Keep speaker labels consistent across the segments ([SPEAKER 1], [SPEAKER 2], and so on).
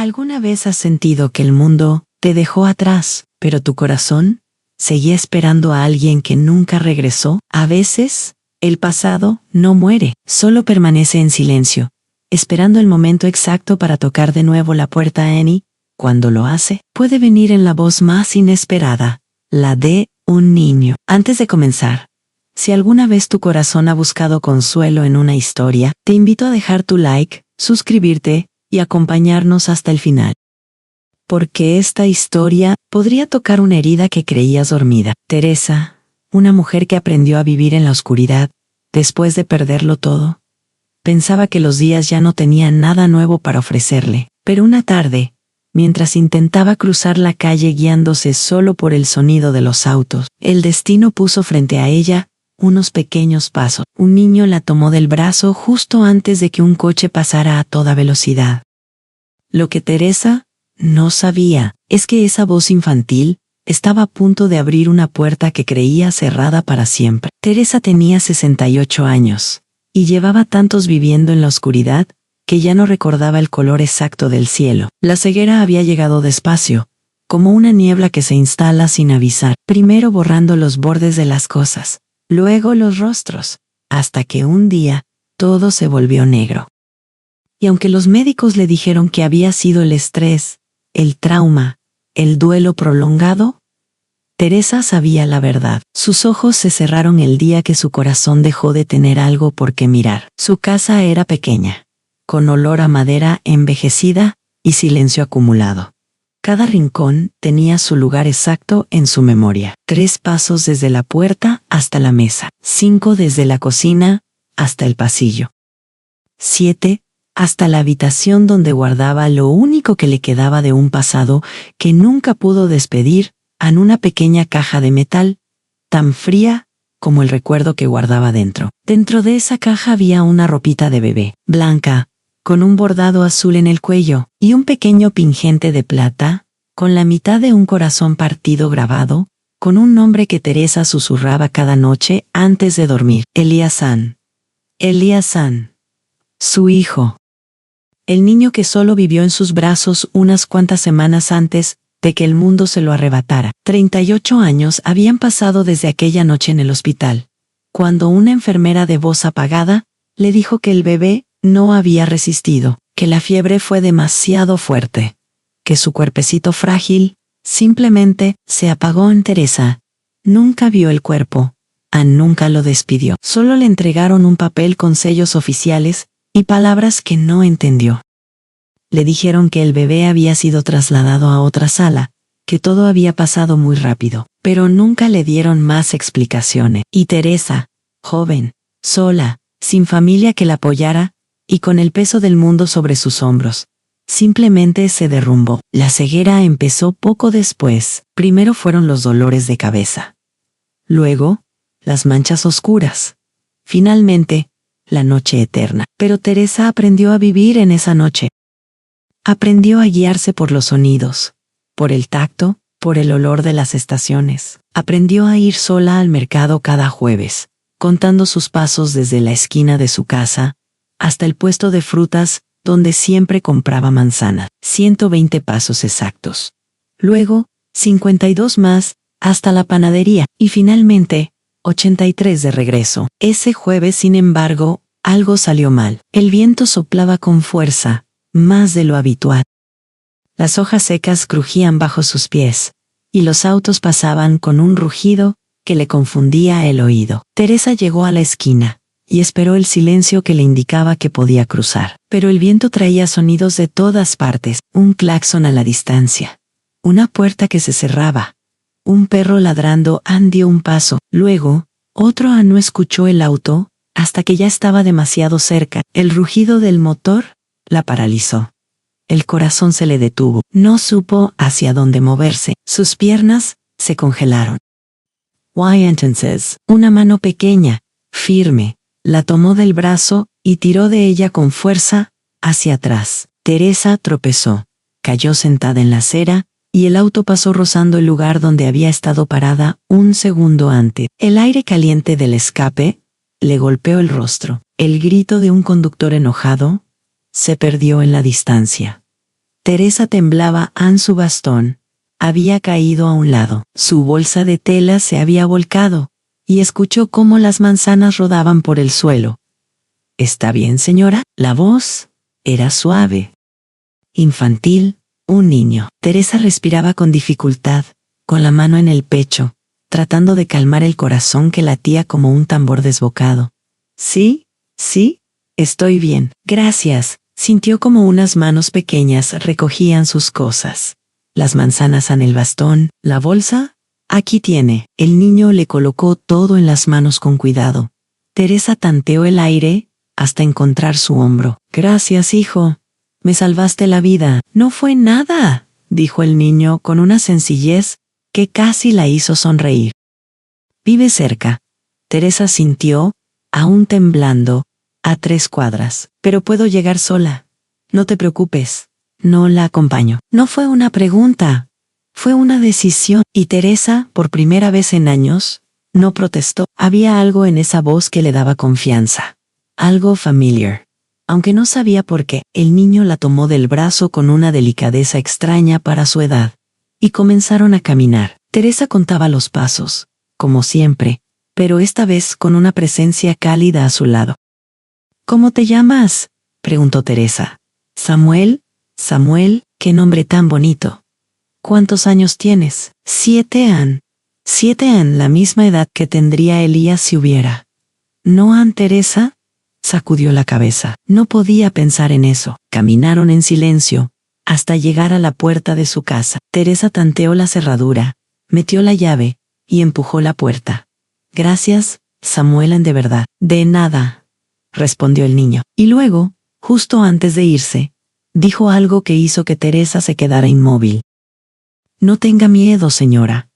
[SPEAKER 1] ¿Alguna vez has sentido que el mundo te dejó atrás, pero tu corazón seguía esperando a alguien que nunca regresó? A veces, el pasado no muere, solo permanece en silencio, esperando el momento exacto para tocar de nuevo la puerta a Annie. Cuando lo hace, puede venir en la voz más inesperada, la de un niño. Antes de comenzar, si alguna vez tu corazón ha buscado consuelo en una historia, te invito a dejar tu like, suscribirte y acompañarnos hasta el final. Porque esta historia podría tocar una herida que creías dormida. Teresa, una mujer que aprendió a vivir en la oscuridad, después de perderlo todo, pensaba que los días ya no tenían nada nuevo para ofrecerle. Pero una tarde, mientras intentaba cruzar la calle guiándose solo por el sonido de los autos, el destino puso frente a ella unos pequeños pasos. Un niño la tomó del brazo justo antes de que un coche pasara a toda velocidad. Lo que Teresa no sabía es que esa voz infantil estaba a punto de abrir una puerta que creía cerrada para siempre. Teresa tenía 68 años, y llevaba tantos viviendo en la oscuridad que ya no recordaba el color exacto del cielo. La ceguera había llegado despacio, como una niebla que se instala sin avisar, primero borrando los bordes de las cosas, luego los rostros, hasta que un día todo se volvió negro. Y aunque los médicos le dijeron que había sido el estrés, el trauma, el duelo prolongado, Teresa sabía la verdad. Sus ojos se cerraron el día que su corazón dejó de tener algo por qué mirar. Su casa era pequeña, con olor a madera envejecida y silencio acumulado. Cada rincón tenía su lugar exacto en su memoria. 3 pasos desde la puerta hasta la mesa, 5 desde la cocina hasta el pasillo, 7 hasta la habitación donde guardaba lo único que le quedaba de un pasado que nunca pudo despedir, en una pequeña caja de metal, tan fría como el recuerdo que guardaba dentro. Dentro de esa caja había una ropita de bebé, blanca, con un bordado azul en el cuello, y un pequeño pingente de plata, con la mitad de un corazón partido grabado, con un nombre que Teresa susurraba cada noche antes de dormir. Elías-san. Elías-san. Su hijo. El niño que solo vivió en sus brazos unas cuantas semanas antes de que el mundo se lo arrebatara. 38 años habían pasado desde aquella noche en el hospital, cuando una enfermera de voz apagada le dijo que el bebé no había resistido, que la fiebre fue demasiado fuerte, que su cuerpecito frágil simplemente se apagó en Teresa. Nunca vio el cuerpo, nunca lo despidió. Solo le entregaron un papel con sellos oficiales y palabras que no entendió. Le dijeron que el bebé había sido trasladado a otra sala, que todo había pasado muy rápido, pero nunca le dieron más explicaciones. Y Teresa, joven, sola, sin familia que la apoyara, y con el peso del mundo sobre sus hombros, simplemente se derrumbó. La ceguera empezó poco después. Primero fueron los dolores de cabeza. Luego, las manchas oscuras. Finalmente, la noche eterna. Pero Teresa aprendió a vivir en esa noche. Aprendió a guiarse por los sonidos, por el tacto, por el olor de las estaciones. Aprendió a ir sola al mercado cada jueves, contando sus pasos desde la esquina de su casa hasta el puesto de frutas donde siempre compraba manzana. 120 pasos exactos. Luego, 52 más hasta la panadería y finalmente, 83 de regreso. Ese jueves, sin embargo, algo salió mal. El viento soplaba con fuerza, más de lo habitual. Las hojas secas crujían bajo sus pies, y los autos pasaban con un rugido que le confundía el oído. Teresa llegó a la esquina, y esperó el silencio que le indicaba que podía cruzar. Pero el viento traía sonidos de todas partes, un claxon a la distancia, una puerta que se cerraba, un perro ladrando. Dio un paso, luego, otro. No escuchó el auto, hasta que ya estaba demasiado cerca. El rugido del motor la paralizó. El corazón se le detuvo. No supo hacia dónde moverse. Sus piernas se congelaron. Why entonces, una mano pequeña, firme, la tomó del brazo y tiró de ella con fuerza hacia atrás. Teresa tropezó, cayó sentada en la acera, y el auto pasó rozando el lugar donde había estado parada un segundo antes. El aire caliente del escape le golpeó el rostro. El grito de un conductor enojado se perdió en la distancia. Teresa temblaba su bastón había caído a un lado, su bolsa de tela se había volcado, y escuchó cómo las manzanas rodaban por el suelo. ¿Está bien, señora? La voz era suave, infantil, un niño. Teresa respiraba con dificultad, con la mano en el pecho, tratando de calmar el corazón que latía como un tambor desbocado. Sí, estoy bien, gracias. Sintió como unas manos pequeñas recogían sus cosas. Las manzanas en el bastón, la bolsa. Aquí tiene. El niño le colocó todo en las manos con cuidado. Teresa tanteó el aire hasta encontrar su hombro. Gracias, hijo. Me salvaste la vida. No fue nada, dijo el niño con una sencillez que casi la hizo sonreír. Vive cerca. Teresa sintió, aún temblando, a 3 cuadras. Pero puedo llegar sola. No te preocupes. No la acompaño. No fue una pregunta. Fue una decisión. Y Teresa, por primera vez en años, no protestó. Había algo en esa voz que le daba confianza. Algo familiar. Aunque no sabía por qué, el niño la tomó del brazo con una delicadeza extraña para su edad. Y comenzaron a caminar. Teresa contaba los pasos, como siempre, pero esta vez con una presencia cálida a su lado. ¿Cómo te llamas?, preguntó Teresa. Samuel, qué nombre tan bonito. ¿Cuántos años tienes? 7 años. 7 años, la misma edad que tendría Elías si hubiera. ¿No, Teresa? Sacudió la cabeza. No podía pensar en eso. Caminaron en silencio, hasta llegar a la puerta de su casa. Teresa tanteó la cerradura, metió la llave, y empujó la puerta. Gracias, Samuel, de verdad. De nada, respondió el niño. Y luego, justo antes de irse, dijo algo que hizo que Teresa se quedara inmóvil. No tenga miedo, señora.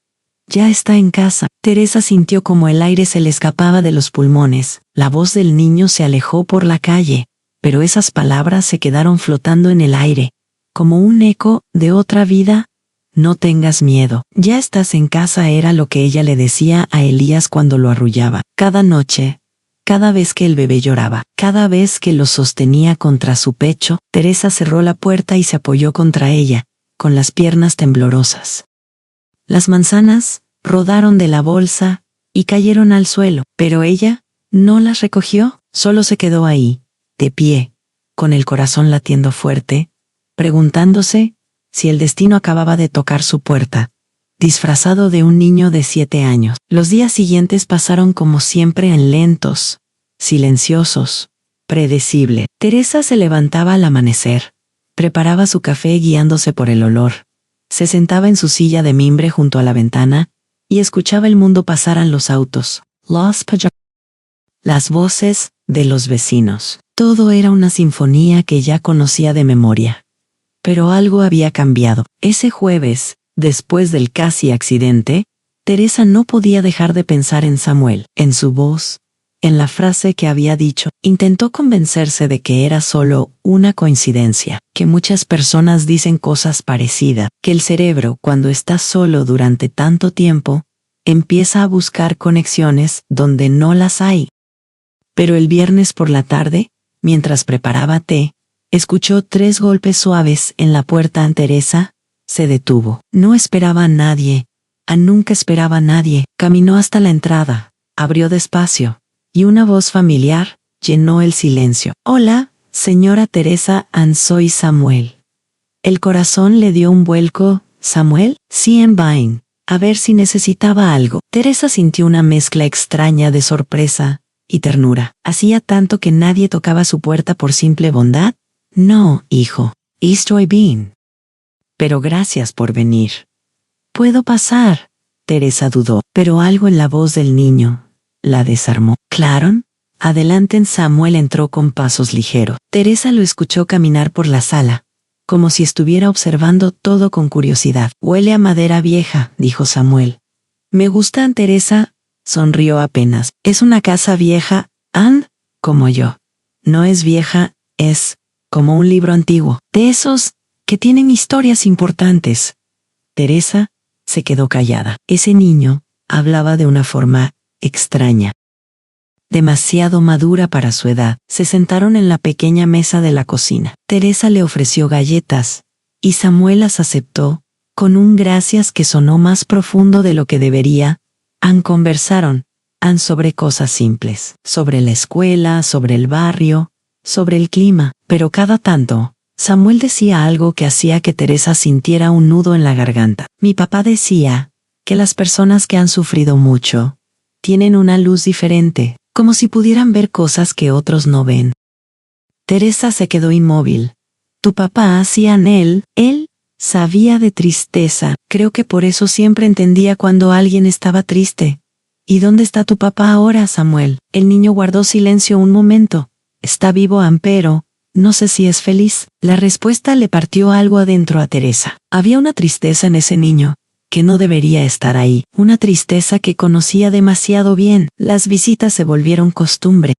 [SPEAKER 1] Ya está en casa. Teresa sintió como el aire se le escapaba de los pulmones. La voz del niño se alejó por la calle, pero esas palabras se quedaron flotando en el aire, como un eco de otra vida. No tengas miedo. Ya estás en casa era lo que ella le decía a Elías cuando lo arrullaba. Cada noche, cada vez que el bebé lloraba, cada vez que lo sostenía contra su pecho, Teresa cerró la puerta y se apoyó contra ella, con las piernas temblorosas. Las manzanas rodaron de la bolsa y cayeron al suelo, pero ella no las recogió, solo se quedó ahí, de pie, con el corazón latiendo fuerte, preguntándose si el destino acababa de tocar su puerta, disfrazado de un niño de 7 años. Los días siguientes pasaron como siempre en lentos, silenciosos, predecible. Teresa se levantaba al amanecer, preparaba su café guiándose por el olor. Se sentaba en su silla de mimbre junto a la ventana y escuchaba el mundo pasar en los autos, las voces de los vecinos. Todo era una sinfonía que ya conocía de memoria. Pero algo había cambiado. Ese jueves, después del casi accidente, Teresa no podía dejar de pensar en Samuel, en su voz, en la frase que había dicho. Intentó convencerse de que era solo una coincidencia, que muchas personas dicen cosas parecidas, que el cerebro, cuando está solo durante tanto tiempo, empieza a buscar conexiones donde no las hay. Pero el viernes por la tarde, mientras preparaba té, escuchó 3 golpes suaves en la puerta. Teresa se detuvo. No esperaba a nadie, nunca esperaba a nadie. Caminó hasta la entrada, abrió despacio, y una voz familiar llenó el silencio. Hola, señora Teresa, soy Samuel. El corazón le dio un vuelco. ¿Samuel? Sí, Vine. A ver si necesitaba algo. Teresa sintió una mezcla extraña de sorpresa y ternura. ¿Hacía tanto que nadie tocaba su puerta por simple bondad? No, hijo. Estoy bien. Pero gracias por venir. ¿Puedo pasar? Teresa dudó, pero algo en la voz del niño la desarmó. ¿Claro? Adelante. Samuel entró con pasos ligeros. Teresa lo escuchó caminar por la sala, como si estuviera observando todo con curiosidad. Huele a madera vieja, dijo Samuel. Me gusta. Teresa sonrió apenas. Es una casa vieja, como yo. No es vieja, es como un libro antiguo, de esos que tienen historias importantes. Teresa se quedó callada. Ese niño hablaba de una forma extraña, demasiado madura para su edad. Se sentaron en la pequeña mesa de la cocina. Teresa le ofreció galletas, y Samuel las aceptó, con un gracias que sonó más profundo de lo que debería. Conversaron sobre cosas simples, sobre la escuela, sobre el barrio, sobre el clima, pero cada tanto, Samuel decía algo que hacía que Teresa sintiera un nudo en la garganta. Mi papá decía que las personas que han sufrido mucho tienen una luz diferente, como si pudieran ver cosas que otros no ven. Teresa se quedó inmóvil. Tu papá hacía en él sabía de tristeza, creo que por eso siempre entendía cuando alguien estaba triste. ¿Y dónde está tu papá ahora, Samuel? El niño guardó silencio un momento. Está vivo, pero no sé si es feliz. La respuesta le partió algo adentro a Teresa. Había una tristeza en ese niño, que no debería estar ahí. Una tristeza que conocía demasiado bien. Las visitas se volvieron costumbre.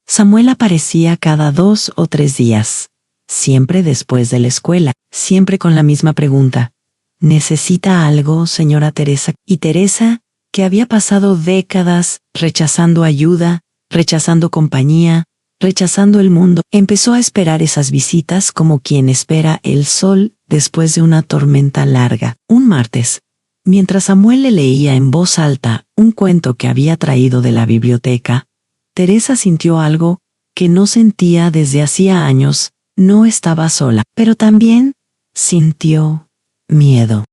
[SPEAKER 1] Samuel aparecía cada 2 o 3 días. Siempre después de la escuela, siempre con la misma pregunta. ¿Necesita algo, señora Teresa? Y Teresa, que había pasado décadas rechazando ayuda, rechazando compañía, rechazando el mundo, empezó a esperar esas visitas como quien espera el sol después de una tormenta larga. Un martes, mientras Samuel le leía en voz alta un cuento que había traído de la biblioteca, Teresa sintió algo que no sentía desde hacía años. No estaba sola, pero también sintió miedo.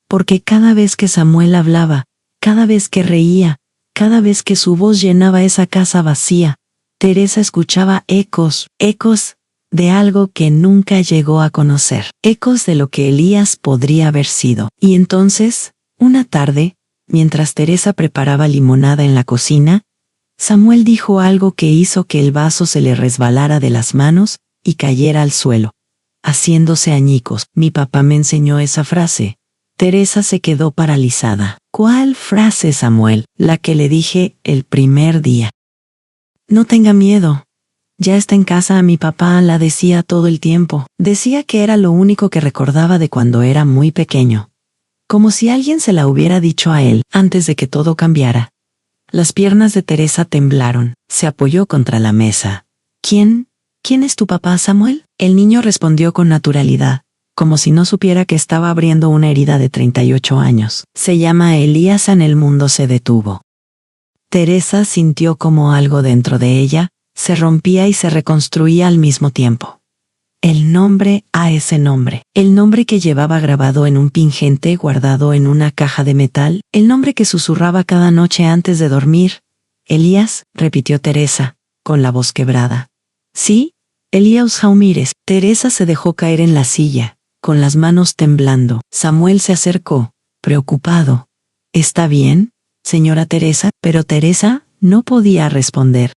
[SPEAKER 1] Porque cada vez que Samuel hablaba, cada vez que reía, cada vez que su voz llenaba esa casa vacía, Teresa escuchaba ecos de algo que nunca llegó a conocer, ecos de lo que Elías podría haber sido. Y entonces, una tarde, mientras Teresa preparaba limonada en la cocina, Samuel dijo algo que hizo que el vaso se le resbalara de las manos y cayera al suelo, haciéndose añicos. Mi papá me enseñó esa frase. Teresa se quedó paralizada. ¿Cuál frase, Samuel? La que le dije el primer día. No tenga miedo. Ya está en casa. A mi papá la decía todo el tiempo. Decía que era lo único que recordaba de cuando era muy pequeño. Como si alguien se la hubiera dicho a él antes de que todo cambiara. Las piernas de Teresa temblaron. Se apoyó contra la mesa. ¿Quién es tu papá, Samuel? El niño respondió con naturalidad, como si no supiera que estaba abriendo una herida de 38 años. Se llama Elías. En el mundo se detuvo. Teresa sintió como algo dentro de ella se rompía y se reconstruía al mismo tiempo. El nombre a ese nombre. El nombre que llevaba grabado en un pingente guardado en una caja de metal. El nombre que susurraba cada noche antes de dormir. Elías, repitió Teresa, con la voz quebrada. Sí, Elías Jaumírez. Teresa se dejó caer en la silla, con las manos temblando. Samuel se acercó, preocupado. ¿Está bien, señora Teresa? Pero Teresa no podía responder.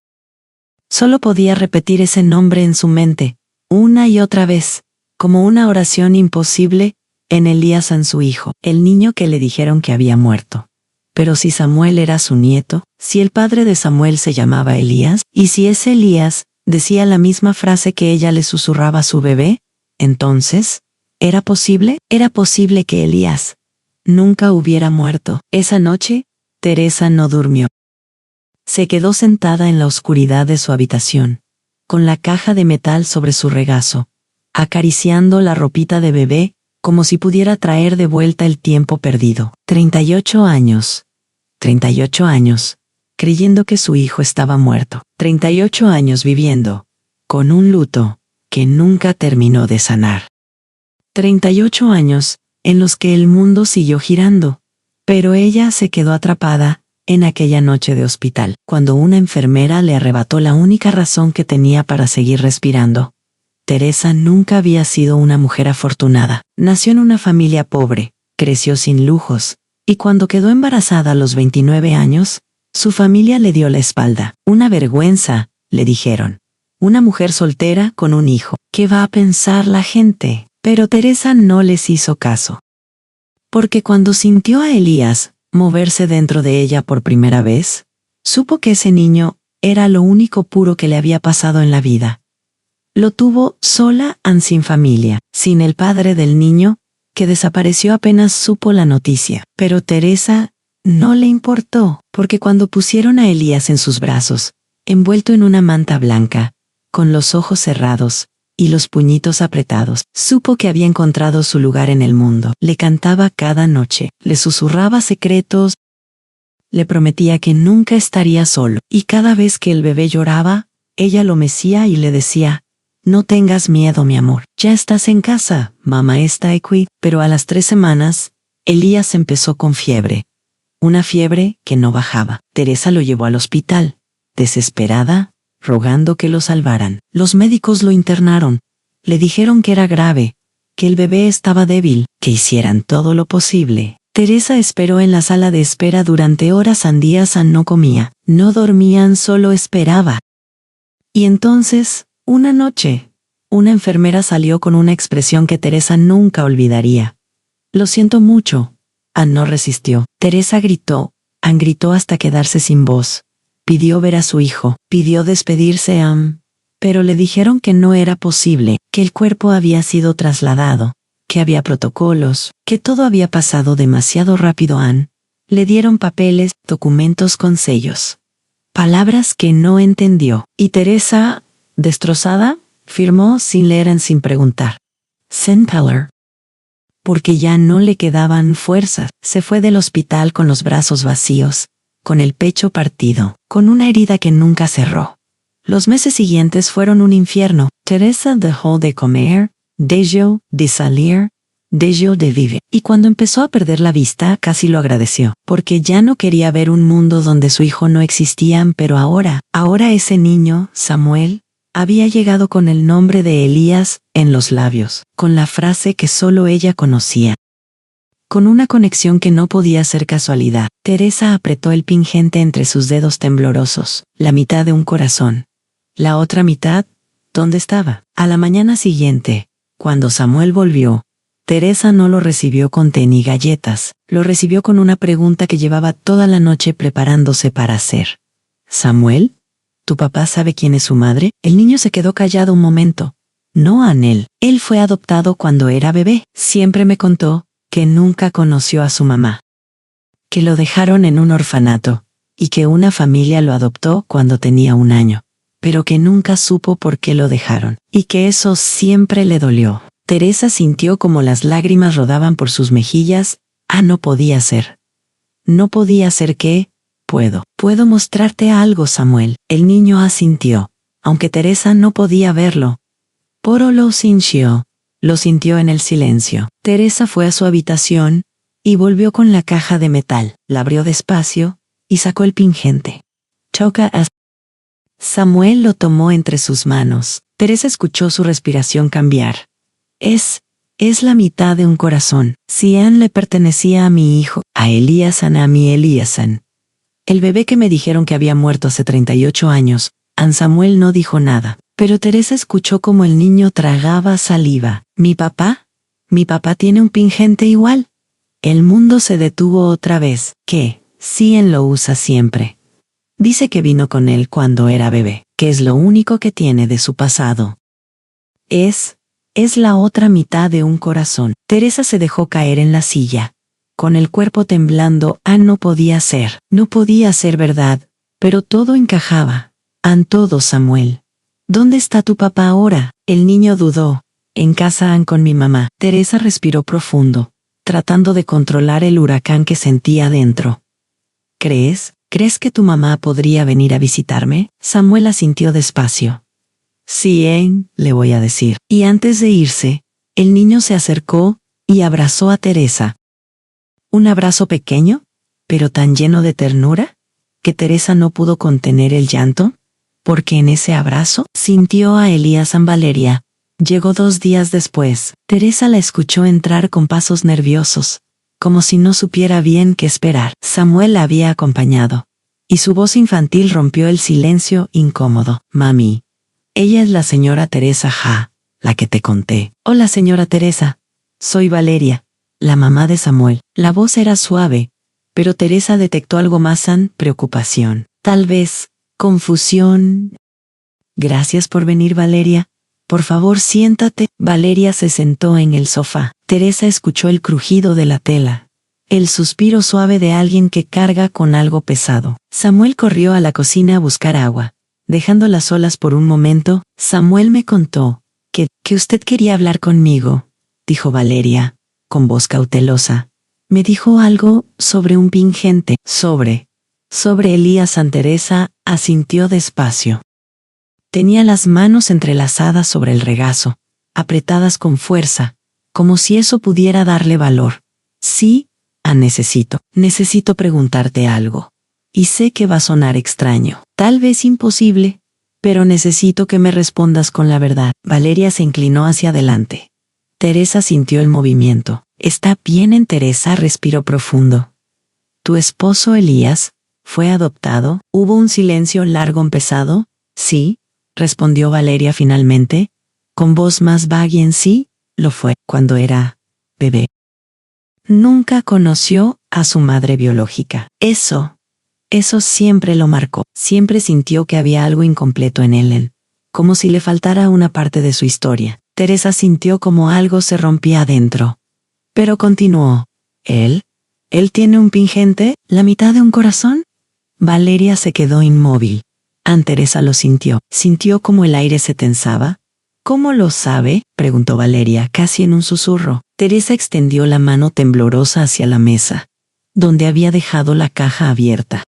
[SPEAKER 1] Solo podía repetir ese nombre en su mente, una y otra vez, como una oración imposible, en Elías, en su hijo, el niño que le dijeron que había muerto. Pero si Samuel era su nieto, si el padre de Samuel se llamaba Elías, y si ese Elías decía la misma frase que ella le susurraba a su bebé, entonces, ¿era posible que Elías nunca hubiera muerto? Esa noche, Teresa no durmió. Se quedó sentada en la oscuridad de su habitación, con la caja de metal sobre su regazo, acariciando la ropita de bebé, como si pudiera traer de vuelta el tiempo perdido. 38 años, creyendo que su hijo estaba muerto. 38 años viviendo, con un luto que nunca terminó de sanar. 38 años, en los que el mundo siguió girando, pero ella se quedó atrapada en aquella noche de hospital, cuando una enfermera le arrebató la única razón que tenía para seguir respirando. Teresa nunca había sido una mujer afortunada. Nació en una familia pobre, creció sin lujos, y cuando quedó embarazada a los 29 años, su familia le dio la espalda. Una vergüenza, le dijeron. Una mujer soltera con un hijo. ¿Qué va a pensar la gente? Pero Teresa no les hizo caso. Porque cuando sintió a Elías moverse dentro de ella por primera vez, supo que ese niño era lo único puro que le había pasado en la vida. Lo tuvo sola, sin familia, sin el padre del niño, que desapareció apenas supo la noticia. Pero Teresa no le importó, porque cuando pusieron a Elías en sus brazos, envuelto en una manta blanca, con los ojos cerrados, y los puñitos apretados. Supo que había encontrado su lugar en el mundo. Le cantaba cada noche, le susurraba secretos, le prometía que nunca estaría solo. Y cada vez que el bebé lloraba, ella lo mecía y le decía: no tengas miedo, mi amor. Ya estás en casa, mamá está aquí. Pero a las 3 semanas, Elías empezó con fiebre. Una fiebre que no bajaba. Teresa lo llevó al hospital, desesperada, rogando que lo salvaran. Los médicos lo internaron. Le dijeron que era grave, que el bebé estaba débil, que hicieran todo lo posible. Teresa esperó en la sala de espera durante horas. Días no comía, no dormían, solo esperaba. Y entonces, una noche, una enfermera salió con una expresión que Teresa nunca olvidaría. Lo siento mucho. Ann no resistió. Teresa gritó hasta quedarse sin voz. Pidió ver a su hijo, pidió despedirse a Ann, pero le dijeron que no era posible, que el cuerpo había sido trasladado, que había protocolos, que todo había pasado demasiado rápido. Ann le dieron papeles, documentos con sellos, palabras que no entendió, y Teresa, destrozada, firmó sin leer sin preguntar. Senpeller. Porque ya no le quedaban fuerzas, se fue del hospital con los brazos vacíos, con el pecho partido, con una herida que nunca cerró. Los meses siguientes fueron un infierno. Teresa dejó de comer, dejó de salir, dejó de vivir. Y cuando empezó a perder la vista, casi lo agradeció, porque ya no quería ver un mundo donde su hijo no existía. Pero ahora ese niño, Samuel, había llegado con el nombre de Elías en los labios, con la frase que solo ella conocía. Con una conexión que no podía ser casualidad, Teresa apretó el pingente entre sus dedos temblorosos, la mitad de un corazón. La otra mitad, ¿dónde estaba? A la mañana siguiente, cuando Samuel volvió, Teresa no lo recibió con té ni galletas, lo recibió con una pregunta que llevaba toda la noche preparándose para hacer. ¿Samuel? ¿Tu papá sabe quién es su madre? El niño se quedó callado un momento. No, Anel. Él fue adoptado cuando era bebé. Siempre me contó que nunca conoció a su mamá, que lo dejaron en un orfanato, y que una familia lo adoptó cuando tenía 1 año, pero que nunca supo por qué lo dejaron, y que eso siempre le dolió. Teresa sintió como las lágrimas rodaban por sus mejillas. No podía ser. No podía ser. ¿Qué? Puedo mostrarte algo, Samuel. El niño asintió, aunque Teresa no podía verlo. Pero lo sintió en el silencio. Teresa fue a su habitación y volvió con la caja de metal. La abrió despacio y sacó el pingente. Samuel lo tomó entre sus manos. Teresa escuchó su respiración cambiar. Es la mitad de un corazón. Si Ann le pertenecía a mi hijo, a Elíasan, a mi Elíasan. El bebé que me dijeron que había muerto hace 38 años, Samuel no dijo nada. Pero Teresa escuchó como el niño tragaba saliva. ¿Mi papá? ¿Mi papá tiene un pingente igual? El mundo se detuvo otra vez. ¿Qué? Cien lo usa siempre. Dice que vino con él cuando era bebé, que es lo único que tiene de su pasado. Es la otra mitad de un corazón. Teresa se dejó caer en la silla, con el cuerpo temblando. No podía ser verdad, pero todo encajaba. Todo, Samuel. ¿Dónde está tu papá ahora? El niño dudó. En casa con mi mamá. Teresa respiró profundo, tratando de controlar el huracán que sentía dentro. ¿Crees que tu mamá podría venir a visitarme? Samuel asintió despacio. Sí, le voy a decir. Y antes de irse, el niño se acercó y abrazó a Teresa. Un abrazo pequeño, pero tan lleno de ternura, que Teresa no pudo contener el llanto. Porque en ese abrazo sintió a Elíasan. Valeria llegó 2 días después. Teresa la escuchó entrar con pasos nerviosos, como si no supiera bien qué esperar. Samuel la había acompañado, y su voz infantil rompió el silencio incómodo. Mami, ella es la señora Teresa, la que te conté. Hola, señora Teresa. Soy Valeria, la mamá de Samuel. La voz era suave, pero Teresa detectó algo más: preocupación. Tal vez confusión. Gracias por venir, Valeria. Por favor, siéntate. Valeria se sentó en el sofá. Teresa escuchó el crujido de la tela, el suspiro suave de alguien que carga con algo pesado. Samuel corrió a la cocina a buscar agua. Dejándolas solas por un momento, Samuel me contó que usted quería hablar conmigo, dijo Valeria, con voz cautelosa. Me dijo algo sobre un pingente. Sobre Elías. Teresa asintió despacio. Tenía las manos entrelazadas sobre el regazo, apretadas con fuerza, como si eso pudiera darle valor. Sí, necesito preguntarte algo. Y sé que va a sonar extraño, tal vez imposible, pero necesito que me respondas con la verdad. Valeria se inclinó hacia adelante. Teresa sintió el movimiento. ¿Está bien? Teresa respiró profundo. ¿Tu esposo Elías fue adoptado? Hubo un silencio largo pesado. Sí, respondió Valeria finalmente, con voz más vaga. En sí, lo fue, cuando era bebé. Nunca conoció a su madre biológica. Eso siempre lo marcó. Siempre sintió que había algo incompleto en él, como si le faltara una parte de su historia. Teresa sintió como algo se rompía adentro. Pero continuó. ¿Él tiene un pingente, la mitad de un corazón? Valeria se quedó inmóvil. Teresa lo sintió. Sintió como el aire se tensaba. ¿Cómo lo sabe?, preguntó Valeria, casi en un susurro. Teresa extendió la mano temblorosa hacia la mesa, donde había dejado la caja abierta.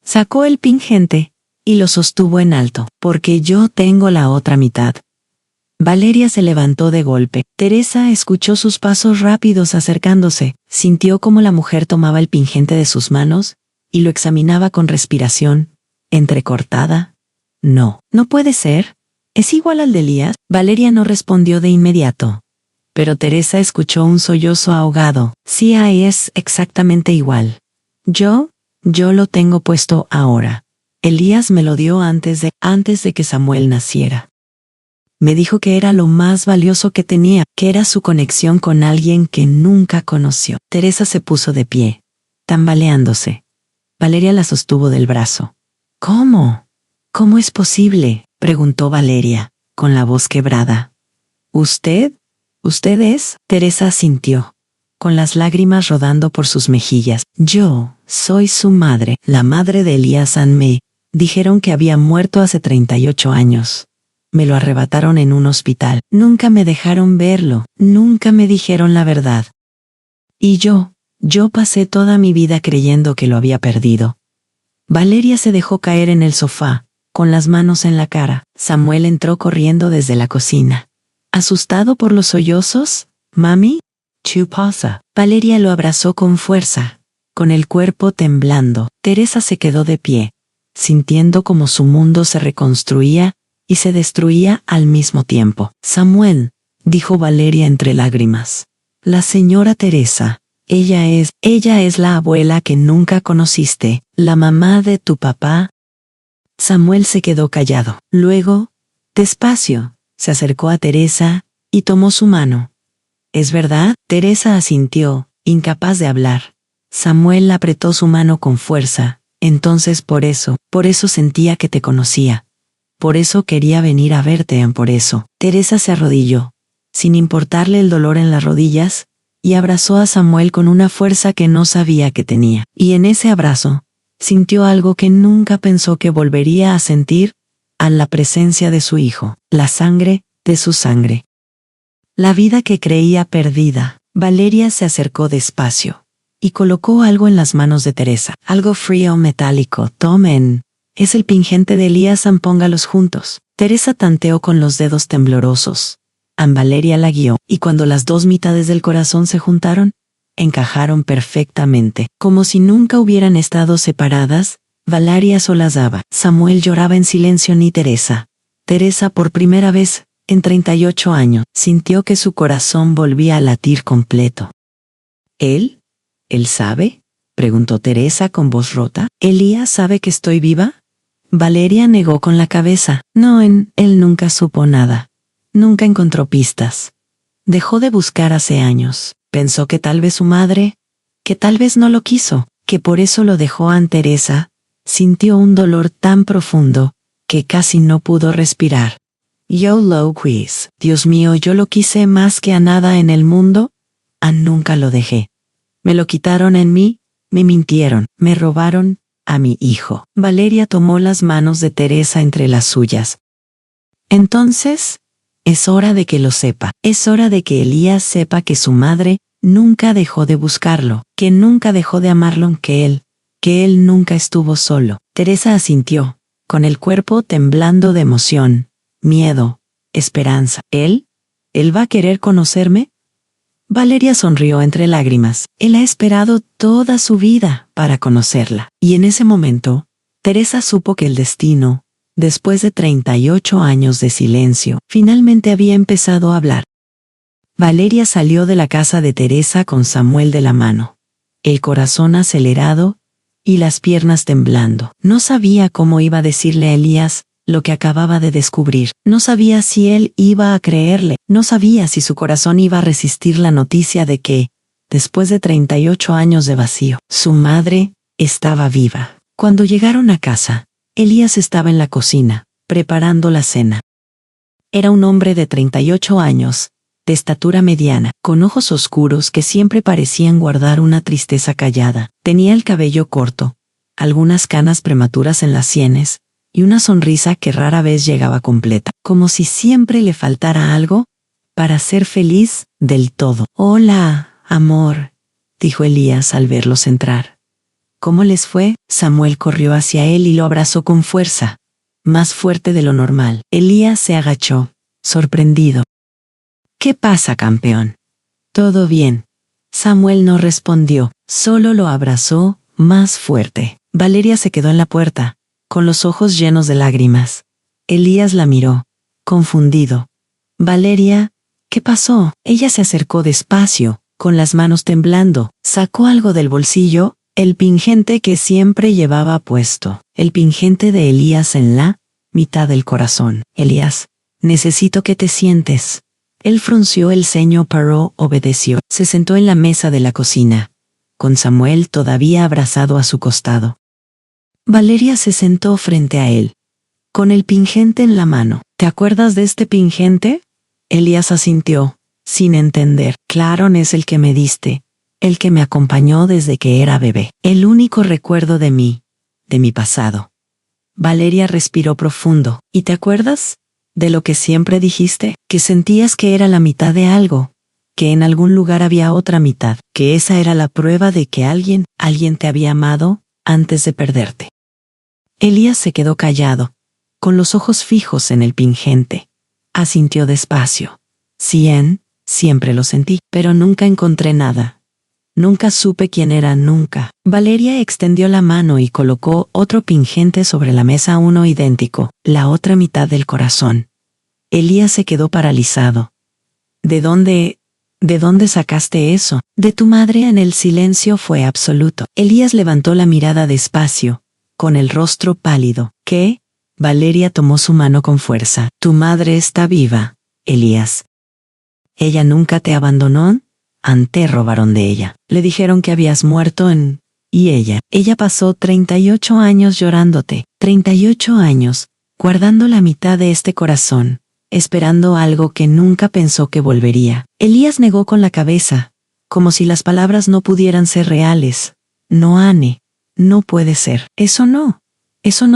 [SPEAKER 1] Sacó el pingente y lo sostuvo en alto. Porque yo tengo la otra mitad. Valeria se levantó de golpe. Teresa escuchó sus pasos rápidos acercándose. Sintió como la mujer tomaba el pingente de sus manos y lo examinaba con respiración entrecortada. No puede ser. ¿Es igual al de Elías? Valeria no respondió de inmediato. Pero Teresa escuchó un sollozo ahogado. Sí, es exactamente igual. Yo lo tengo puesto ahora. Elías me lo dio antes de que Samuel naciera. Me dijo que era lo más valioso que tenía, que era su conexión con alguien que nunca conoció. Teresa se puso de pie, tambaleándose. Valeria la sostuvo del brazo. ¿Cómo? ¿Cómo es posible?, preguntó Valeria, con la voz quebrada. ¿Usted es? Teresa asintió, con las lágrimas rodando por sus mejillas. Yo soy su madre, la madre de Elías. Me dijeron que había muerto hace 38 años. Me lo arrebataron en un hospital. Nunca me dejaron verlo, nunca me dijeron la verdad. Y yo pasé toda mi vida creyendo que lo había perdido. Valeria se dejó caer en el sofá, con las manos en la cara. Samuel entró corriendo desde la cocina. ¿Asustado por los sollozos? Mami, ¿qué pasa? Valeria lo abrazó con fuerza, con el cuerpo temblando. Teresa se quedó de pie, sintiendo como su mundo se reconstruía y se destruía al mismo tiempo. Samuel, dijo Valeria entre lágrimas. La señora Teresa, ella es la abuela que nunca conociste, la mamá de tu papá. Samuel se quedó callado. Luego, despacio, se acercó a Teresa y tomó su mano. ¿Es verdad? Teresa asintió, incapaz de hablar. Samuel apretó su mano con fuerza. Entonces por eso sentía que te conocía. Por eso quería venir a verte. Por eso. Teresa se arrodilló, sin importarle el dolor en las rodillas, y abrazó a Samuel con una fuerza que no sabía que tenía. Y en ese abrazo, sintió algo que nunca pensó que volvería a sentir, a la presencia de su hijo, la sangre de su sangre. La vida que creía perdida. Valeria se acercó despacio y colocó algo en las manos de Teresa, algo frío metálico. Tomen. Es el pingente de Elías. Póngalos juntos. Teresa tanteó con los dedos temblorosos. Valeria la guió, y cuando las dos mitades del corazón se juntaron, encajaron perfectamente, como si nunca hubieran estado separadas. Valeria solazaba. Samuel lloraba en silencio. Ni Teresa. Teresa, por primera vez en 38 años, sintió que su corazón volvía a latir completo. ¿Él sabe?, preguntó Teresa con voz rota. ¿Elías sabe que estoy viva? Valeria negó con la cabeza. No, él nunca supo nada. Nunca encontró pistas. Dejó de buscar hace años. Pensó que tal vez su madre, que tal vez no lo quiso, que por eso lo dejó. Teresa sintió un dolor tan profundo que casi no pudo respirar. Yo lo quise. Dios mío, yo lo quise más que a nada en el mundo. Nunca lo dejé. Me lo quitaron en mí, me mintieron, me robaron a mi hijo. Valeria tomó las manos de Teresa entre las suyas. Entonces, Es hora de que lo sepa. Es hora de que Elías sepa que su madre nunca dejó de buscarlo, que nunca dejó de amarlo, que él nunca estuvo solo. Teresa asintió, con el cuerpo temblando de emoción, miedo, esperanza. ¿Él va a querer conocerme? Valeria sonrió entre lágrimas. Él ha esperado toda su vida para conocerla. Y en ese momento, Teresa supo que el destino, después de 38 años de silencio, finalmente había empezado a hablar. Valeria salió de la casa de Teresa con Samuel de la mano, el corazón acelerado y las piernas temblando. No sabía cómo iba a decirle a Elías lo que acababa de descubrir. No sabía si él iba a creerle. No sabía si su corazón iba a resistir la noticia de que, después de 38 años de vacío, su madre estaba viva. Cuando llegaron a casa, Elías estaba en la cocina, preparando la cena. Era un hombre de 38 años, de estatura mediana, con ojos oscuros que siempre parecían guardar una tristeza callada. Tenía el cabello corto, algunas canas prematuras en las sienes, y una sonrisa que rara vez llegaba completa, como si siempre le faltara algo para ser feliz del todo. «Hola, amor», dijo Elías al verlos entrar. «¿Cómo les fue?» Samuel corrió hacia él y lo abrazó con fuerza, más fuerte de lo normal. Elías se agachó, sorprendido. «¿Qué pasa, campeón?» «Todo bien». Samuel no respondió, solo lo abrazó más fuerte. Valeria se quedó en la puerta, con los ojos llenos de lágrimas. Elías la miró, confundido. «Valeria, ¿qué pasó?» Ella se acercó despacio, con las manos temblando. Sacó algo del bolsillo, el pingente que siempre llevaba puesto. El pingente de Elías en la mitad del corazón. «Elías, necesito que te sientes». Él frunció el ceño, pero obedeció. Se sentó en la mesa de la cocina, con Samuel todavía abrazado a su costado. Valeria se sentó frente a él, con el pingente en la mano. «¿Te acuerdas de este pingente?» Elías asintió, sin entender. «Claro, es el que me diste, el que me acompañó desde que era bebé. El único recuerdo de mí, de mi pasado». Valeria respiró profundo. «¿Y te acuerdas de lo que siempre dijiste? Que sentías que era la mitad de algo, que en algún lugar había otra mitad, que esa era la prueba de que alguien te había amado antes de perderte». Elías se quedó callado, con los ojos fijos en el pingente. Asintió despacio. Siempre lo sentí, pero nunca encontré nada. Nunca supe quién era, nunca. Valeria extendió la mano y colocó otro pingente sobre la mesa, uno idéntico, la otra mitad del corazón. Elías se quedó paralizado. ¿De dónde sacaste eso?» «De tu madre». En el silencio fue absoluto. Elías levantó la mirada despacio, con el rostro pálido. «¿Qué?» Valeria tomó su mano con fuerza. «Tu madre está viva, Elías. ¿Ella nunca te abandonó?» «Antes robaron de ella. Le dijeron que habías muerto y ella pasó 38 años llorándote. 38 años, guardando la mitad de este corazón, esperando algo que nunca pensó que volvería». Elías negó con la cabeza, como si las palabras no pudieran ser reales. «No, Anne, no puede ser. Eso no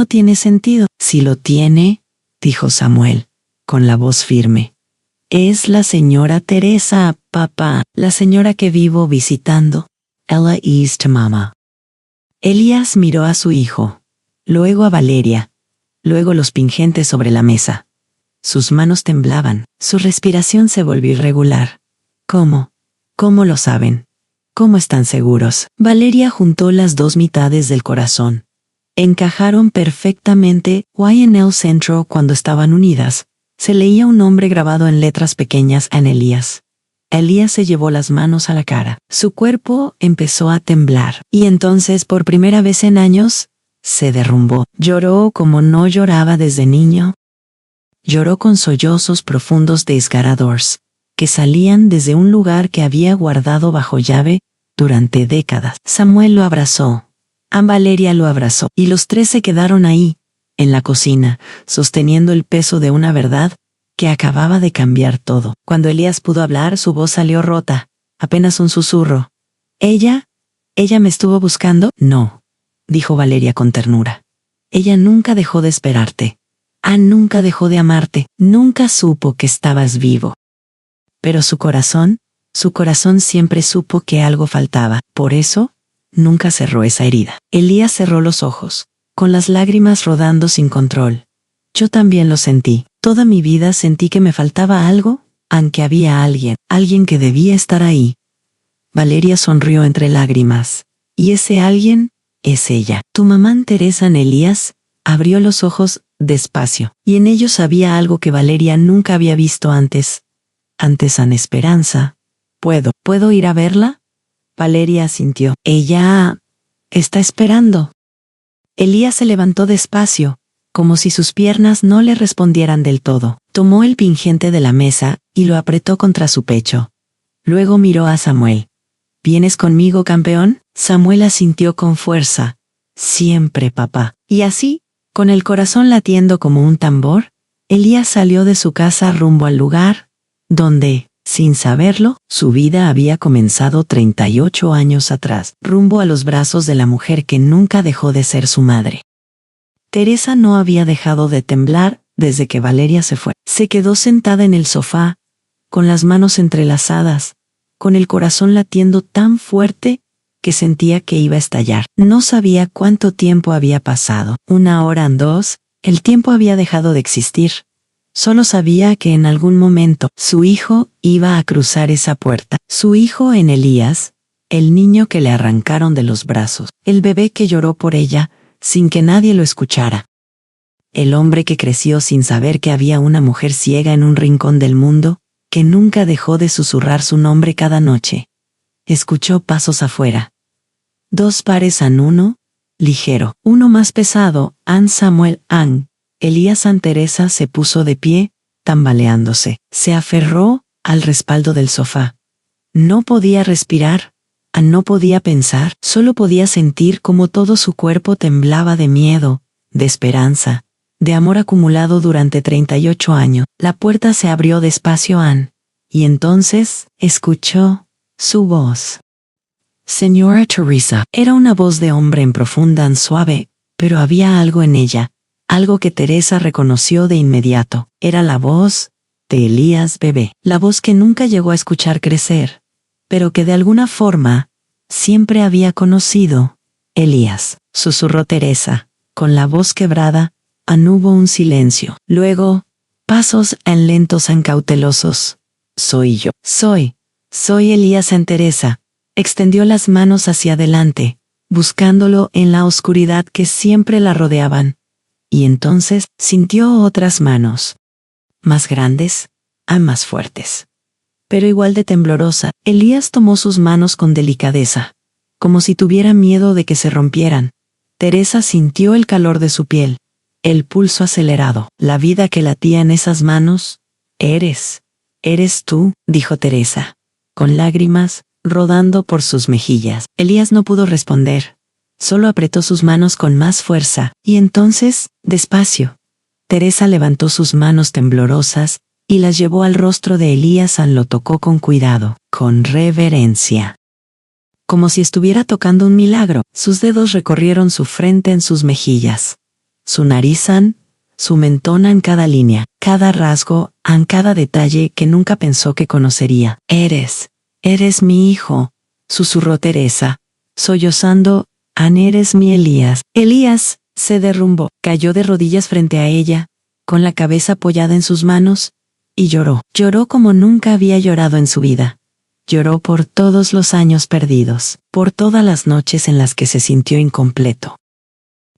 [SPEAKER 1] tiene sentido». «Sí lo tiene», dijo Samuel, con la voz firme. «Es la señora Teresa, papá, la señora que vivo visitando. Ella is tu mamá». Elías miró a su hijo, luego a Valeria, luego los pingentes sobre la mesa. Sus manos temblaban, su respiración se volvió irregular. «¿Cómo lo saben? ¿Cómo están seguros?» Valeria juntó las dos mitades del corazón. Encajaron perfectamente. Y en el centro, cuando estaban unidas, se leía un nombre grabado en letras pequeñas en Elías. Elías se llevó las manos a la cara. Su cuerpo empezó a temblar. Y entonces, por primera vez en años, se derrumbó. Lloró como no lloraba desde niño. Lloró con sollozos profundos desgarradores, que salían desde un lugar que había guardado bajo llave durante décadas. Samuel lo abrazó. Valeria lo abrazó. Y los tres se quedaron ahí, en la cocina, sosteniendo el peso de una verdad que acababa de cambiar todo. Cuando Elías pudo hablar, su voz salió rota, apenas un susurro. ¿Ella me estuvo buscando?» «No», dijo Valeria con ternura. «Ella nunca dejó de esperarte. Ann nunca dejó de amarte, nunca supo que estabas vivo. Pero su corazón siempre supo que algo faltaba, por eso, nunca cerró esa herida. Elías cerró los ojos, con las lágrimas rodando sin control. Yo también lo sentí. Toda mi vida sentí que me faltaba algo, aunque había alguien que debía estar ahí. Valeria sonrió entre lágrimas. Y ese alguien es ella. Tu mamá Teresa. Elías abrió los ojos despacio, y en ellos había algo que Valeria nunca había visto antes. Ana Esperanza. ¿Puedo ir a verla? Valeria asintió. Ella está esperando. Elías se levantó despacio, como si sus piernas no le respondieran del todo. Tomó el pingente de la mesa y lo apretó contra su pecho. Luego miró a Samuel. ¿Vienes conmigo, campeón? Samuel asintió con fuerza. Siempre, papá. Y así, con el corazón latiendo como un tambor, Elías salió de su casa rumbo al lugar donde, sin saberlo, su vida había comenzado 38 años atrás, rumbo a los brazos de la mujer que nunca dejó de ser su madre. Teresa no había dejado de temblar desde que Valeria se fue. Se quedó sentada en el sofá, con las manos entrelazadas, con el corazón latiendo tan fuerte que sentía que iba a estallar. No sabía cuánto tiempo había pasado, 1 hora, 2, el tiempo había dejado de existir. Solo sabía que en algún momento su hijo iba a cruzar esa puerta. Su hijo en Elías, el niño que le arrancaron de los brazos, el bebé que lloró por ella, sin que nadie lo escuchara. El hombre que creció sin saber que había una mujer ciega en un rincón del mundo, que nunca dejó de susurrar su nombre cada noche. Escuchó pasos afuera. 2 pares, uno ligero, uno más pesado, Samuel. Elías. Teresa se puso de pie, tambaleándose. Se aferró al respaldo del sofá. No podía respirar, no podía pensar, solo podía sentir cómo todo su cuerpo temblaba de miedo, de esperanza, de amor acumulado durante 38 años. La puerta se abrió despacio, y entonces escuchó su voz. Señora Teresa. Era una voz de hombre en profunda, suave, pero había algo en ella, algo que Teresa reconoció de inmediato. Era la voz de Elías bebé, la voz que nunca llegó a escuchar crecer, pero que de alguna forma siempre había conocido. Elías, susurró Teresa, con la voz quebrada. Hubo un silencio. Luego, pasos lentos, cautelosos. Soy yo. Soy Elías. Teresa extendió las manos hacia adelante, buscándolo en la oscuridad que siempre la rodeaban. Y entonces sintió otras manos. Más grandes, más fuertes. Pero igual de temblorosa. Elías tomó sus manos con delicadeza, como si tuviera miedo de que se rompieran. Teresa sintió el calor de su piel, el pulso acelerado, la vida que latía en esas manos. Eres tú, dijo Teresa, con lágrimas rodando por sus mejillas. Elías no pudo responder. Solo apretó sus manos con más fuerza, y entonces, despacio, Teresa levantó sus manos temblorosas y las llevó al rostro de Elías. Lo tocó con cuidado, con reverencia. Como si estuviera tocando un milagro, sus dedos recorrieron su frente, en sus mejillas, su nariz, su mentón, en cada línea, cada rasgo, en cada detalle que nunca pensó que conocería. Eres mi hijo, susurró Teresa, sollozando. Eres mi Elías. Elías se derrumbó, cayó de rodillas frente a ella, con la cabeza apoyada en sus manos, y lloró. Lloró como nunca había llorado en su vida. Lloró por todos los años perdidos, por todas las noches en las que se sintió incompleto,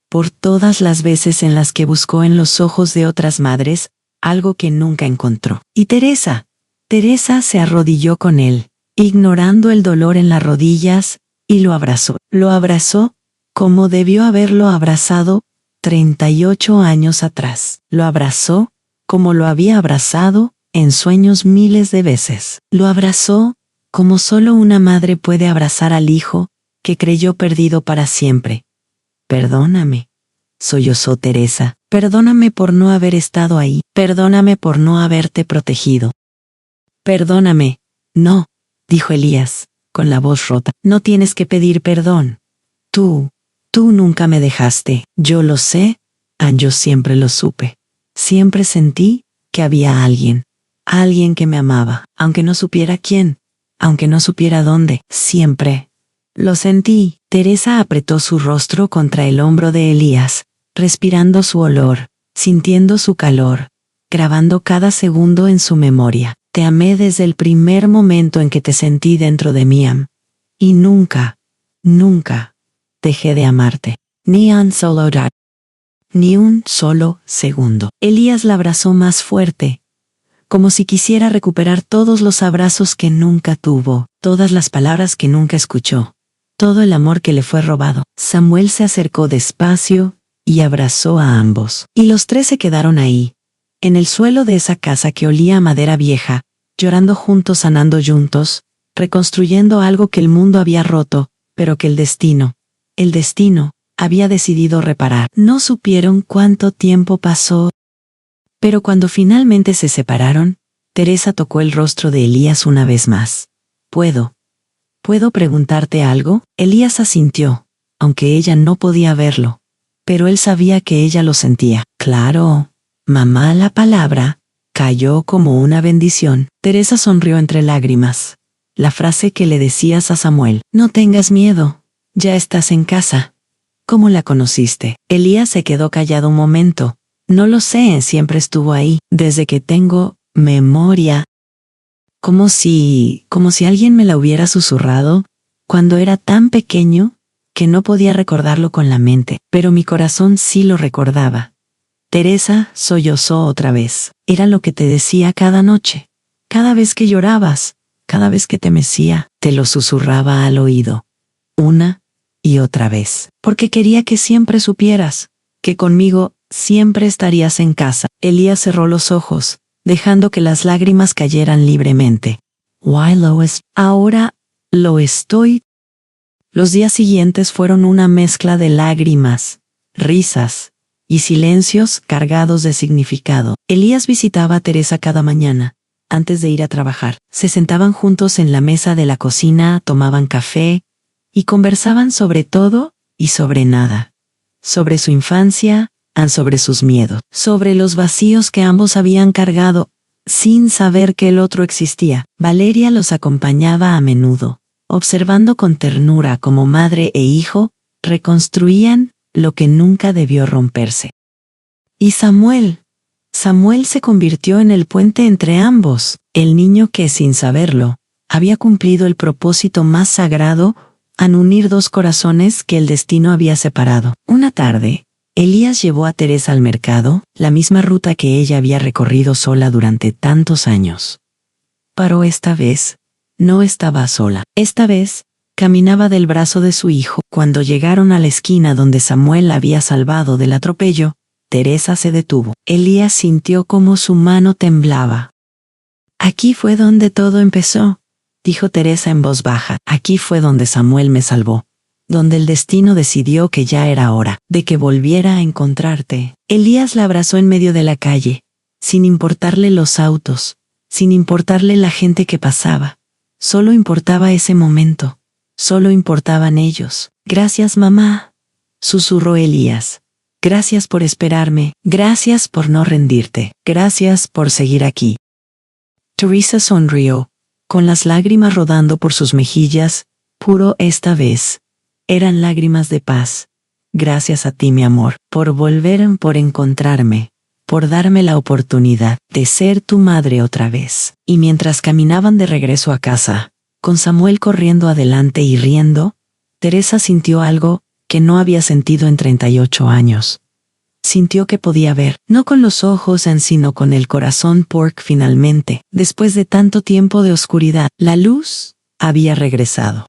[SPEAKER 1] por todas las veces en las que buscó en los ojos de otras madres algo que nunca encontró. Y Teresa se arrodilló con él, ignorando el dolor en las rodillas, y lo abrazó. Lo abrazó como debió haberlo abrazado 38 años atrás. Lo abrazó como lo había abrazado en sueños miles de veces. Lo abrazó como solo una madre puede abrazar al hijo que creyó perdido para siempre. Perdóname, sollozó Teresa. Perdóname por no haber estado ahí. Perdóname por no haberte protegido. Perdóname. No, dijo Elías, con la voz rota. No tienes que pedir perdón. Tú nunca me dejaste. Yo lo sé, yo siempre lo supe. Siempre sentí que había alguien que me amaba, aunque no supiera quién, aunque no supiera dónde, siempre. Lo sentí. Teresa apretó su rostro contra el hombro de Elías, respirando su olor, sintiendo su calor, grabando cada segundo en su memoria. Te amé desde el primer momento en que te sentí dentro de mí. Y nunca, nunca dejé de amarte. Ni un solo día. Ni un solo segundo. Elías la abrazó más fuerte, como si quisiera recuperar todos los abrazos que nunca tuvo, todas las palabras que nunca escuchó, todo el amor que le fue robado. Samuel se acercó despacio y abrazó a ambos. Y los tres se quedaron ahí, en el suelo de esa casa que olía a madera vieja, llorando juntos, sanando juntos, reconstruyendo algo que el mundo había roto, pero que el destino, había decidido reparar. No supieron cuánto tiempo pasó, pero cuando finalmente se separaron, Teresa tocó el rostro de Elías una vez más. ¿Puedo preguntarte algo? Elías asintió, aunque ella no podía verlo, pero él sabía que ella lo sentía. Claro, mamá. La palabra cayó como una bendición. Teresa sonrió entre lágrimas. La frase que le decías a Samuel: no tengas miedo, ya estás en casa. ¿Cómo la conociste? Elías se quedó callado un momento. No lo sé, siempre estuvo ahí, desde que tengo memoria. Como si alguien me la hubiera susurrado, cuando era tan pequeño, que no podía recordarlo con la mente, pero mi corazón sí lo recordaba. Teresa sollozó otra vez. Era lo que te decía cada noche. Cada vez que llorabas, cada vez que te mecía, te lo susurraba al oído. Una y otra vez. Porque quería que siempre supieras que conmigo siempre estarías en casa. Elías cerró los ojos, dejando que las lágrimas cayeran libremente. Why, Lois? Ahora lo estoy. Los días siguientes fueron una mezcla de lágrimas, risas y silencios cargados de significado. Elías visitaba a Teresa cada mañana, antes de ir a trabajar. Se sentaban juntos en la mesa de la cocina, tomaban café y conversaban sobre todo y sobre nada. Sobre su infancia, sobre sus miedos, sobre los vacíos que ambos habían cargado, sin saber que el otro existía. Valeria los acompañaba a menudo, observando con ternura cómo madre e hijo reconstruían lo que nunca debió romperse. Y Samuel se convirtió en el puente entre ambos, el niño que, sin saberlo, había cumplido el propósito más sagrado al unir dos corazones que el destino había separado. Una tarde, Elías llevó a Teresa al mercado, la misma ruta que ella había recorrido sola durante tantos años. Pero esta vez, no estaba sola. Esta vez, caminaba del brazo de su hijo. Cuando llegaron a la esquina donde Samuel la había salvado del atropello, Teresa se detuvo. Elías sintió cómo su mano temblaba. Aquí fue donde todo empezó, dijo Teresa en voz baja. Aquí fue donde Samuel me salvó, donde el destino decidió que ya era hora de que volviera a encontrarte. Elías la abrazó en medio de la calle, sin importarle los autos, sin importarle la gente que pasaba. Solo importaba ese momento, solo importaban ellos. Gracias, mamá, susurró Elías. Gracias por esperarme, gracias por no rendirte, gracias por seguir aquí. Teresa sonrió, con las lágrimas rodando por sus mejillas, puro esta vez. Eran lágrimas de paz. Gracias a ti, mi amor, por volver, por encontrarme, por darme la oportunidad de ser tu madre otra vez. Y mientras caminaban de regreso a casa, con Samuel corriendo adelante y riendo, Teresa sintió algo que no había sentido en 38 años. Sintió que podía ver, no con los ojos sino con el corazón, porque finalmente, después de tanto tiempo de oscuridad, la luz había regresado.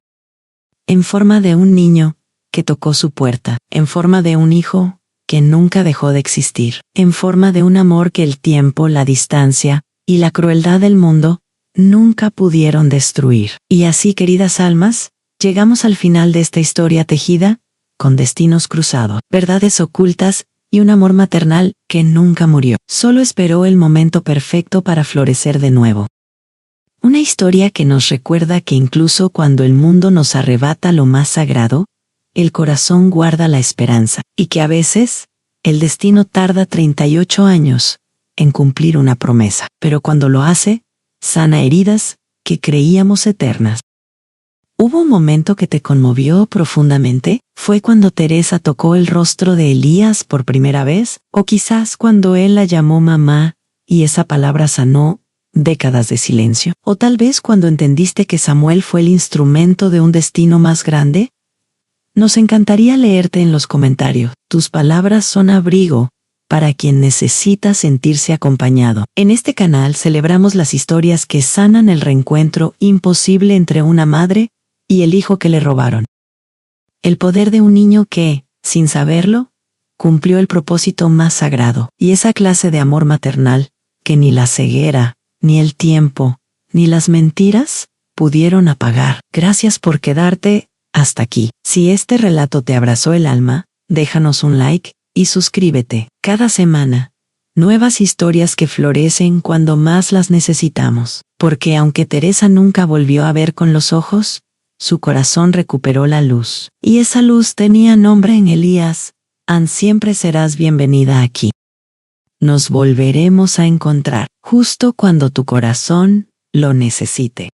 [SPEAKER 1] En forma de un niño que tocó su puerta, en forma de un hijo que nunca dejó de existir, en forma de un amor que el tiempo, la distancia y la crueldad del mundo nunca pudieron destruir. Y así, queridas almas, llegamos al final de esta historia tejida con destinos cruzados, verdades ocultas y un amor maternal que nunca murió. Solo esperó el momento perfecto para florecer de nuevo. Una historia que nos recuerda que incluso cuando el mundo nos arrebata lo más sagrado, el corazón guarda la esperanza, y que a veces, El destino tarda 38 años en cumplir una promesa, pero cuando lo hace, sana heridas que creíamos eternas. ¿Hubo un momento que te conmovió profundamente? ¿Fue cuando Teresa tocó el rostro de Elías por primera vez? ¿O quizás cuando él la llamó mamá y esa palabra sanó décadas de silencio? ¿O tal vez cuando entendiste que Samuel fue el instrumento de un destino más grande? Nos encantaría leerte en los comentarios. Tus palabras son abrigo para quien necesita sentirse acompañado. En este canal celebramos las historias que sanan el reencuentro imposible entre una madre y el hijo que le robaron. El poder de un niño que, sin saberlo, cumplió el propósito más sagrado, y esa clase de amor maternal que ni la ceguera, ni el tiempo, ni las mentiras pudieron apagar. Gracias por quedarte hasta aquí. Si este relato te abrazó el alma, déjanos un like y suscríbete. Cada semana, nuevas historias que florecen cuando más las necesitamos. Porque aunque Teresa nunca volvió a ver con los ojos, su corazón recuperó la luz. Y esa luz tenía nombre en Elías. Siempre serás bienvenida aquí. Nos volveremos a encontrar justo cuando tu corazón lo necesite.